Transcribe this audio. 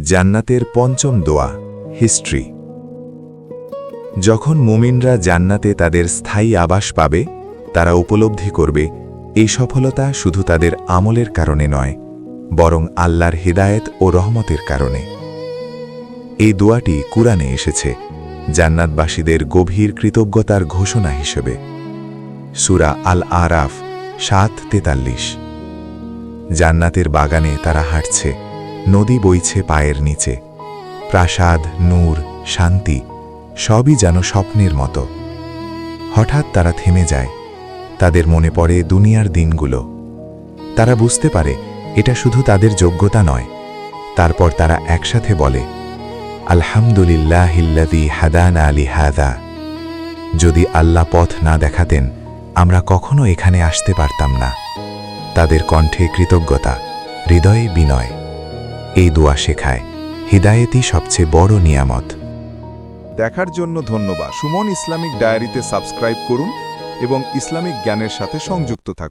জান্নাতের পঞ্চম দোয়া হিস্ট্রি। যখন মুমিনরা জান্নাতে তাদের স্থায়ী আবাস পাবে, তারা উপলব্ধি করবে এই সফলতা শুধু তাদের আমলের কারণে নয়, বরং আল্লাহর হিদায়েত ও রহমতের কারণে। এই দোয়াটি কুরআনে এসেছে জান্নাতবাসীদের গভীর কৃতজ্ঞতার ঘোষণা হিসেবে। সূরা আল আরাফ ৭:৪৩। জান্নাতের বাগানে তারা হাঁটছে, নদী বইছে পায়ের নিচে, প্রাসাদ, নূর, শান্তি সবই যেন স্বপ্নের মতো। হঠাৎ তারা থেমে যায়, তাদের মনে পড়ে দুনিয়ার দিনগুলো। তারা বুঝতে পারে এটা শুধু তাদের যোগ্যতা নয়। তারপর তারা একসাথে বলে, আলহামদুলিল্লাহিল্লাযী হাদানা লিহাযা। যদি আল্লাহ পথ না দেখাতেন, আমরা কখনো এখানে আসতে পারতাম না। তাদের কণ্ঠে কৃতজ্ঞতা, হৃদয়ে বিনয়। এই দোয়া শেখায় হিদায়েতই সবচেয়ে বড় নিয়ামত। দেখার জন্য ধন্যবাদ। সুমন ইসলামিক ডায়েরিতে সাবস্ক্রাইব করুন এবং ইসলামিক জ্ঞানের সাথে সংযুক্ত থাকুন।